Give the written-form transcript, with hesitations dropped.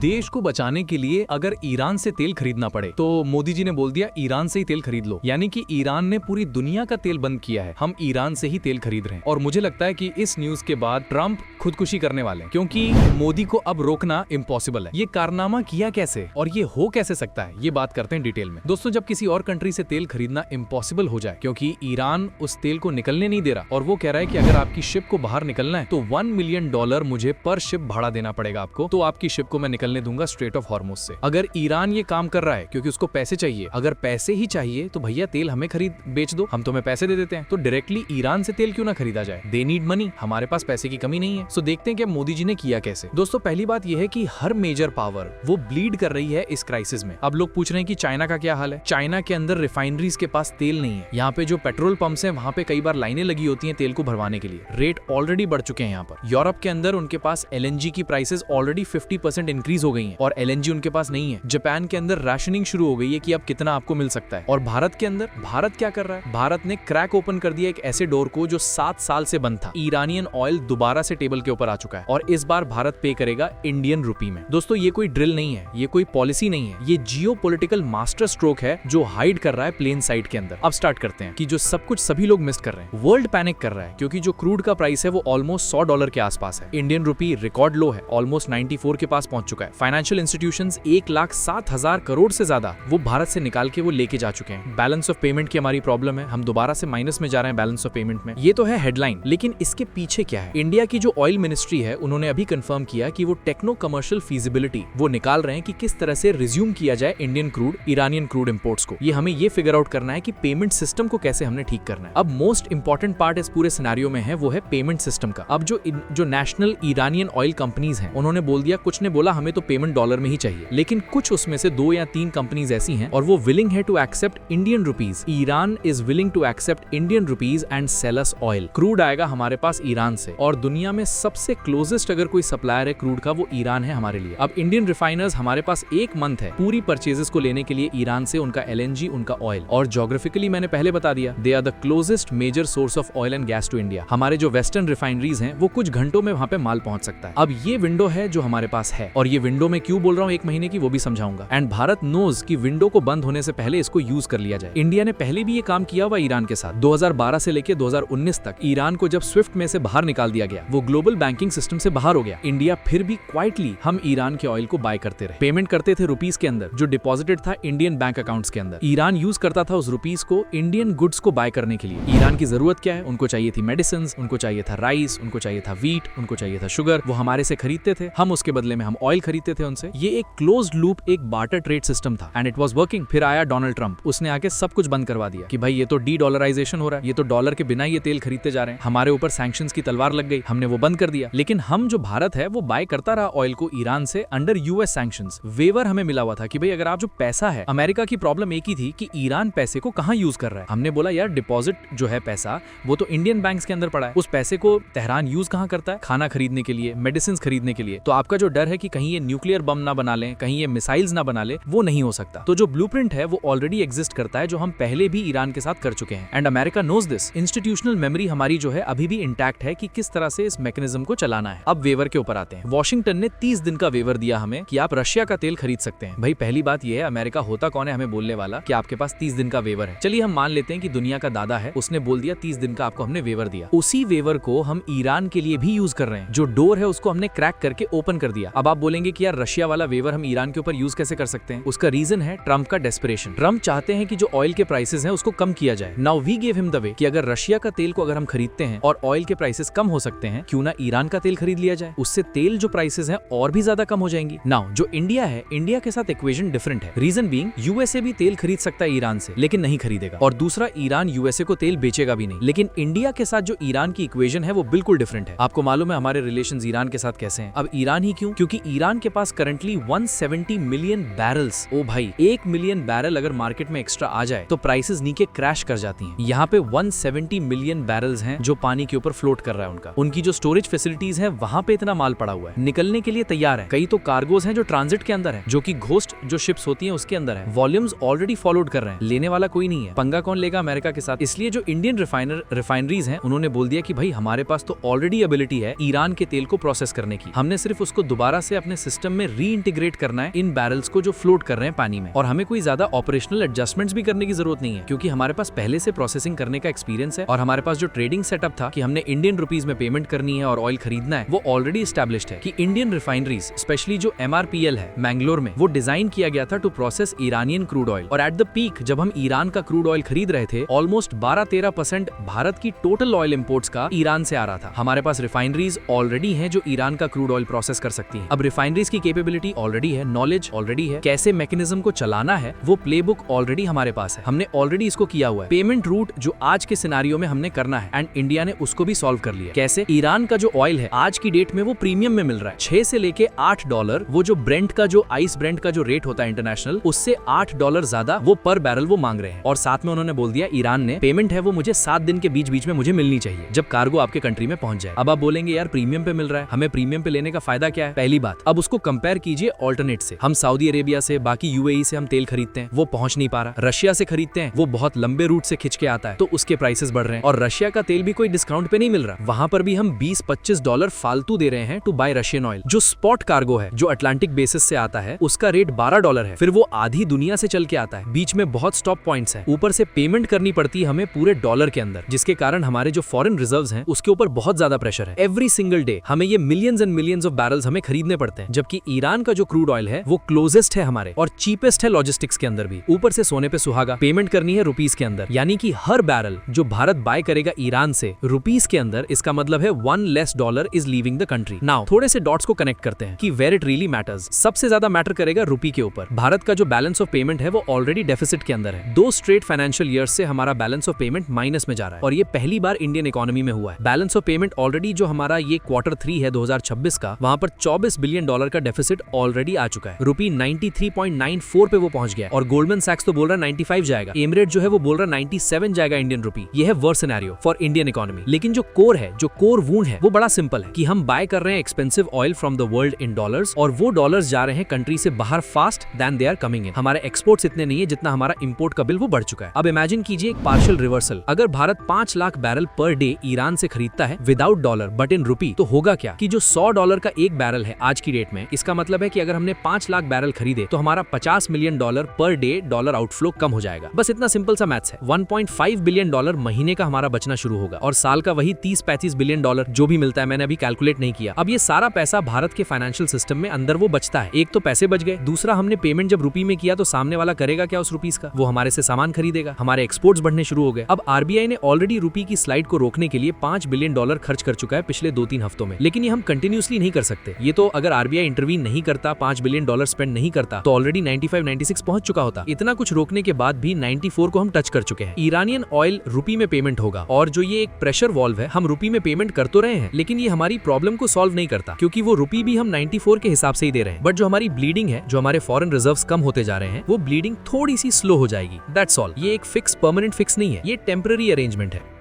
देश को बचाने के लिए अगर ईरान से तेल खरीदना पड़े तो मोदी जी ने बोल दिया ईरान से ही तेल खरीद लो, यानी कि ईरान ने पूरी दुनिया का तेल बंद किया है, हम ईरान से ही तेल खरीद रहे हैं। और मुझे लगता है कि इस न्यूज के बाद ट्रंप खुदकुशी करने वाले हैं, क्योंकि मोदी को अब रोकना इम्पॉसिबल है। ये कारनामा किया कैसे और ये हो कैसे सकता है, ये बात करते हैं डिटेल में। दोस्तों, जब किसी और कंट्री से तेल खरीदना इम्पॉसिबल हो जाए क्योंकि ईरान उस तेल को निकलने नहीं दे रहा और वो कह रहा है कि अगर आपकी शिप को बाहर निकलना है तो $1 मिलियन मुझे पर शिप भाड़ा देना पड़ेगा आपको, तो आपकी शिप को मैं निकलने दूंगा स्ट्रेट ऑफ हॉर्मुज से। अगर ईरान ये काम कर रहा है क्योंकि उसको पैसे चाहिए, अगर पैसे ही चाहिए तो भैया तेल हमें खरीद बेच दो, हम तुम्हें पैसे दे देते हैं, तो डायरेक्टली ईरान से तेल क्यों ना खरीदा जाए। दे नीड मनी, हमारे पास पैसे की कमी नहीं है। सो देखते हैं कि मोदी जी ने किया कैसे। दोस्तों, पहली बात यह है कि हर मेजर पावर वो ब्लीड कर रही है इस क्राइसिस में। अब लोग पूछ रहे हैं कि चाइना का क्या हाल है। चाइना के अंदर रिफाइनरीज के पास तेल नहीं है। यहाँ पे जो पेट्रोल पंप्स हैं वहाँ पे कई बार लाइनें लगी होती हैं तेल को भरवाने के लिए। रेट ऑलरेडी बढ़ चुके हैं यहाँ पर। यूरोप के अंदर उनके पास LNG की प्राइसेस ऑलरेडी 50% इंक्रीज हो गई हैं और LNG उनके पास नहीं है। जापान के अंदर राशनिंग शुरू हो गई है कि अब कितना आपको मिल सकता है। और भारत के अंदर भारत क्या कर रहा है, भारत ने क्रैक ओपन कर दिया एक ऐसे डोर को जो 7 साल से बंद था। ईरानियन ऑयल दोबारा से टेबल के ऊपर आ चुका है और इस बार भारत पे करेगा इंडियन रुपी में। दोस्तों, ये कोई ड्रिल नहीं है, ये कोई पॉलिसी नहीं है, ये जियोपॉलिटिकल मास्टर स्ट्रोक है जो हाइड कर रहा है प्लेन साइड के अंदर। अब स्टार्ट करते हैं कि जो सब कुछ सभी लोग मिस कर रहे हैं। वर्ल्ड पैनिक कर रहा है क्योंकि जो क्रूड का प्राइस है वो ऑलमोस्ट $100 के आसपास है। इंडियन रुपी रिकॉर्ड लो है, ऑलमोस्ट 94 के पास पहुंच चुका है। फाइनेंशियल इंस्टीट्यूशंस 1,07,000 करोड़ से ज्यादा वो भारत से निकाल के वो लेके जा चुके हैं। बैलेंस ऑफ पेमेंट की हमारी प्रॉब्लम है, हम दोबारा से माइनस में जा रहे हैं बैलेंस ऑफ पेमेंट में। ये तो है हेडलाइन, लेकिन इसके पीछे क्या है। इंडिया की जो ऑयल मिनिस्ट्री है उन्होंने अभी कंफर्म किया कि वो टेक्नो कमर्शियल फीजिबिलिटी वो निकाल रहे हैं कि किस तरह से रिज्यूम किया जाए Indian crude Iranian crude imports को। ये हमें ये फिगर आउट करना है कि पेमेंट सिस्टम को कैसे हमने ठीक करना है। अब मोस्ट इंपॉर्टेंट पार्ट इस पूरे सिनेरियो में है वो है पेमेंट सिस्टम का। अब जो नेशनल ईरानियन ऑयल कंपनीज हैं उन्होंने बोल दिया, कुछ ने बोला हमें तो पेमेंट डॉलर में ही चाहिए, लेकिन कुछ उसमें से 2 या 3 कंपनीज ऐसी हैं और वो विलिंग है to accept Indian rupees. Iran is willing to accept Indian rupees and sell us oil. Crude आएगा हमारे पास ईरान से और दुनिया में सबसे क्लोजेस्ट अगर कोई सप्लायर है क्रूड का वो ईरान है हमारे लिए। अब इंडियन रिफाइनर्स हमारे पास 1 मंथ है पूरी परचेजेस को लेने के लिए ईरान से उनका LNG उनका ऑयल। और ज्योग्राफिकली मैंने पहले बता दिया, they are the closest major source of oil and gas to India. हमारे जो वेस्टर्न रिफाइनरीज हैं वो कुछ घंटों में वहां पे माल पहुंच सकता है। अब ये विंडो है जो हमारे पास है और ये विंडो में क्यों बोल रहा हूँ 1 महीने की वो भी समझाऊंगा। एंड भारत नोज कि विंडो को बंद होने से पहले इसको यूज कर लिया जाए। इंडिया ने पहले भी ये काम किया हुआ ईरान के साथ। 2012 से लेकर 2019 तक ईरान को जब स्विफ्ट में से बाहर निकाल दिया गया, वो ग्लोबल बैंकिंग सिस्टम से बाहर हो गया, इंडिया फिर भी क्वाइटली हम ईरान के ऑयल को बाय करते रहे। पेमेंट करते थे रुपीस के अंदर जो डिपॉजिटेड था इंडियन बैंक अकाउंट्स के अंदर। ईरान यूज करता था उस रुपीस को इंडियन गुड्स को बाय करने के लिए। ईरान की जरूरत क्या है, उनको चाहिए थी मेडिसिन, उनको चाहिए था राइस, उनको चाहिए था व्हीट, उनको चाहिए था शुगर, वो हमारे से खरीदते थे, हम उसके बदले में हम ऑयल खरीदते थे उनसे। ये एक क्लोज्ड लूप, एक बार्टर ट्रेड सिस्टम था एंड इट वाज वर्किंग। फिर आया डोनाल्ड ट्रंप, उसने आके सब कुछ बंद करवा दिया कि भाई ये तो डी-डॉलराइजेशन हो रहा है, ये तो डॉलर के बिना ये तेल खरीदते जा रहे हैं, हमारे ऊपर सैंक्शंस की तलवार लग गई, हमने वो बंद कर दिया। लेकिन हम जो भारत है वो बाय करता रहा ऑयल को ईरान से अंडर US सैंक्शंस। वेवर हमें मिला हुआ था कि भाई अगर आप जो पैसा है, अमेरिका की प्रॉब्लम एक ही थी कि ईरान पैसे को कहां यूज कर रहा है। हमने बोला यार डिपॉजिट जो है पैसा वो तो इंडियन बैंक्स के अंदर पड़ा है, उस पैसे को तेहरान यूज कहां करता है, खाना खरीदने के लिए, मेडिसिन खरीदने के लिए। तो आपका जो डर है कि कहीं ये न्यूक्लियर बम ना बना ले, कहीं ये मिसाइल्स ना बना ले, वो नहीं हो सकता। तो जो ब्लूप्रिंट है वो ऑलरेडी एग्जिस्ट करता है, जो हम पहले भी ईरान के साथ कर चुके हैं and America knows this. Institutional memory हमारी जो है अभी भी इंटैक्ट है कि किस तरह से इस मैकेनिज्म को चलाना है। अब वेवर के ऊपर आते हैं। वॉशिंगटन ने 30 दिन का वेवर दिया हमें कि आप रशिया का तेल खरीद सकते हैं। भाई पहली बात ये है, अमेरिका होता कौन है हमें बोलने वाला कि आपके पास 30 दिन का वेवर है। चलिए हम मान लेते हैं कि दुनिया का दादा है, उसने बोल दिया 30 दिन का आपको हमने वेवर दिया। उसी वेवर को हम ईरान के लिए भी यूज कर रहे हैं। जो डोर है उसको हमने क्रैक करके ओपन कर दिया। अब आप बोलेंगे कि यार रशिया वाला वेवर हम ईरान के ऊपर यूज कैसे कर सकते हैं। उसका रीजन है ट्रंप का डेस्परेशन। ट्रंप चाहते हैं कि जो ऑयल के प्राइसेस हैं उसको कम किया जाए। Now we give him the way कि अगर रशिया का तेल को अगर हम खरीदते हैं और ऑयल के प्राइसेस कम हो सकते हैं, क्यों ना ईरान का तेल खरीद लिया जाए, उससे तेल जो प्राइसेस हैं और भी ज्यादा कम हो जाएंगी। नाउ जो इंडिया है, इंडिया के साथ इक्वेशन डिफरेंट है। रीजन बीइंग USA भी तेल खरीद सकता है ईरान से, लेकिन नहीं खरीदेगा। और दूसरा, ईरान USA को तेल बेचेगा भी नहीं। लेकिन इंडिया के साथ जो ईरान की इक्वेशन है वो बिल्कुल डिफरेंट है। आपको मालूम है हमारे रिलेशंस ईरान के साथ कैसे हैं। अब ईरान ही क्यों, क्योंकि ईरान के पास करंटली 170 मिलियन बैरल्स, ओ भाई 1 मिलियन बैरल अगर मार्केट में एक्स्ट्रा आ जाए तो प्राइसेस नीचे क्रैश कर जाती हैं। यहाँ पे 170 मिलियन बैरल्स हैं जो पानी के ऊपर फ्लोट कर रहा है उनका। उनकी जो स्टोरेज फैसिलिटीज है वहां पे इतना माल पड़ा हुआ है, निकलने के लिए तैयार है। कई तो कार्गोज हैं जो ट्रांजिट के अंदर है, जो कि घोस्ट जो शिप्स होती हैं उसके अंदर है। वॉल्यूम्स ऑलरेडी फॉलोड कर रहे हैं, लेने वाला कोई नहीं है। पंगा कौन लेगा अमेरिका के साथ। इसलिए जो इंडियन रिफाइनरीज हैं उन्होंने बोल दिया कि भाई हमारे पास तो ऑलरेडी एबिलिटी है ईरान के तेल को प्रोसेस करने की, हमने सिर्फ उसको दोबारा से अपने सिस्टम में रीइंटीग्रेट करना है इन बैरल्स को जो फ्लोट कर रहे हैं पानी में। और हमें कोई ज्यादा ऑपरेशनल एडजस्टमेंट्स भी करने की जरूरत नहीं है, क्योंकि हमारे पास पहले से प्रोसेसिंग करने का एक्सपीरियंस है और हमारे पास जो ट्रेडिंग सेटअप था कि हमने इंडियन रुपीज में पेमेंट करनी है और ऑयल खरीदना है, वो ऑलरेडी एस्टैब्लिश्ड है कि इंडियन रिफाइनरीज स्पेशली जो MRPL है मैंगलोर में, वो डिजाइन किया गया था to process Iranian crude oil. और एट द पीक जब हम ईरान का क्रूड ऑयल खरीद रहे थे, ऑलमोस्ट 12-13% भारत की टोटल ऑयल इंपोर्ट्स का ईरान से आ रहा था। हमारे पास रिफाइनरीज ऑलरेडी हैं जो ईरान का क्रूड ऑयल प्रोसेस कर सकती हैं। अब रिफाइनरीज की कैपेबिलिटी ऑलरेडी है, नॉलेज ऑलरेडी है, कैसे मैकेनिज्म को चलाना है वो प्लेबुक ऑलरेडी हमारे पास है, हमने ऑलरेडी इसको किया हुआ है। पेमेंट रूट जो आज के सिनारियो में हमने करना है एंड इंडिया ने उसको भी सॉल्व कर लिया। कैसे? ईरान का जो ऑयल है आज की डेट में वो प्रीमियम में मिल रहा है, 6 से लेके $8। वो जो ब्रेंट का जो आइस ब्रेंट का जो रेट होता है इंटरनेशनल, उससे $8 ज्यादा वो पर बैरल वो मांग रहे हैं। और साथ में उन्होंने बोल दिया ईरान ने पेमेंट है वो मुझे 7 दिन के बीच में मुझे मिलनी चाहिए जब कार्गो आपके कंट्री में पहुंच जाए। अब आप बोलेंगे यार प्रीमियम पे मिल रहा है, हमें प्रीमियम पे लेने का फायदा क्या है? पहली बात, अब उसको कंपेयर कीजिए ऑल्टरनेट से। हम सऊदी अरेबिया से, बाकी UAE से हम तेल खरीदते हैं, वो पहुंच नहीं पा रहा। रशिया से खरीदते हैं, वो बहुत लंबे रूट से खिंच के आता है, तो उसके प्राइसेस बढ़ रहे हैं। और रशिया का तेल भी कोई डिस्काउंट पे नहीं मिल रहा, वहां पर भी हम $20-25 फालतू दे रहे हैं टू बाय रशियन ऑयल। जो स्पॉट कार्गो है जो अटलांटिक बेसिस से आता है, उसका रेट $12 है, फिर वो आधी दुनिया से चल के आता है, बीच में बहुत स्टॉप पॉइंट्स हैं, ऊपर से पेमेंट करनी पड़ती है हमें पूरे डॉलर के अंदर, जिसके कारण हमारे जो फॉरेन रिजर्व्स हैं उसके ऊपर बहुत ज्यादा प्रेशर है। एवरी सिंगल डे हमें ये millions and millions of barrels हमें खरीदने पड़ते हैं, जबकि ईरान का जो क्रूड ऑयल है वो क्लोजेस्ट है हमारे और चीपेस्ट है लॉजिस्टिक्स के अंदर भी। ऊपर से सोने पे सुहागा, पेमेंट करनी है रुपीस के अंदर, यानी कि हर बैरल जो भारत बाय करेगा ईरान से रुपीस के अंदर, इसका मतलब है $1 is leaving the country. Now थोड़े से डॉट्स को कनेक्ट करते हैं कि वेयर इट रियली मैटर्स। सबसे ज्यादा मैटर करेगा रुपी के ऊपर। भारत का जो बैलेंस ऑफ पेमेंट है वो ऑलरेडी डेफिसिट के अंदर है, 2 स्ट्रेट फाइनेंशियल ईयर्स से हमारा बैलेंस ऑफ पेमेंट माइनस में जा रहा है और ये पहली बार इंडियन इकोनॉमी में हुआ है। बैलेंस ऑफ पेमेंट ऑलरेडी जो हमारा ये Q3 है 2026 का, वहां पर $24 बिलियन का डेफिसिट ऑलरेडी आ चुका है। रुपी 93.94 पे वो पहुंच गया और गोल्डमैन सैक्स तो बोल रहा है 95 जाएगा, एमिरेट जो है वो बोल रहा है 97 जाएगा इंडियन रुपी। ये है worst scenario for Indian economy. लेकिन जो कोर है, जो कोर वूंड है, वो बड़ा सिंपल है कि हम बाय कर रहे हैं expensive oil from the world in dollars और वो डॉलर्स जा रहे हैं कंट्री से बाहर fast then they are coming in. हमारे एक्सपोर्ट्स इतने नहीं है जितना हमारा इंपोर्ट का बिल वो बढ़ चुका है। अब इमेजिन कीजिए एक पार्शियल रिवर्सल, अगर Bharat 5 lakh barrel per day Iran से खरीदता है विदाउट डॉलर बट इन रुपी, तो होगा क्या कि जो $100 का एक बैरल है आज की डेट में, इसका मतलब है कि अगर हमने 5 लाख बैरल खरीदे तो हमारा $50 million per day dollar outflow कम हो जाएगा। बस इतना सिंपल सा मैथ्स है। $1.5 बिलियन महीने का हमारा बचना शुरू होगा और साल का वही $30-35 बिलियन जो भी मिलता है, मैंने अभी कैलकुलेट नहीं किया। अब ये सारा पैसा भारत के फाइनेंशियल सिस्टम में अंदर वो बचता है। एक तो पैसे बच गए, दूसरा हमने पेमेंट जब रुपी में किया तो सामने वाला करेगा क्या उस रुपीस का? वो हमारे से सामान खरीदेगा, हमारे एक्सपोर्ट्स बढ़ने शुरू हो गए। अब RBI ने ऑलरेडी रुपी की स्लाइड को रोकने के लिए $5 बिलियन खर्च कर चुका है पिछले 2-3 हफ्तों में, लेकिन ये हम कंटिन्यूसली नहीं कर सकते। ये तो अगर RBI इंटरवीन नहीं करता, $5 बिलियन स्पेंड नहीं करता, तो ऑलरेडी 95-96 पहुंच चुका होता। इतना कुछ रोकने के बाद भी 94 को हम टच कर चुके हैं। ईरानियन ऑयल रुपी में पेमेंट होगा और जो ये एक प्रेशर वॉल्व है, हम रुपी में पेमेंट कर तो रहे हैं, लेकिन ये हमारी प्रॉब्लम को सॉल्व नहीं करता, क्योंकि वो रुपी भी हम 94 के हिसाब से ही दे रहे हैं। बट जो हमारी ब्लीडिंग है, जो हमारे फॉरेन रिजर्व्स कम होते जा रहे हैं, वो ब्लीडिंग थोड़ी सी स्लो हो जाएगी। That's all. ये एक फिक्स परमानेंट फिक्स नहीं है, ये टेम्पररी अरेंजमेंट है।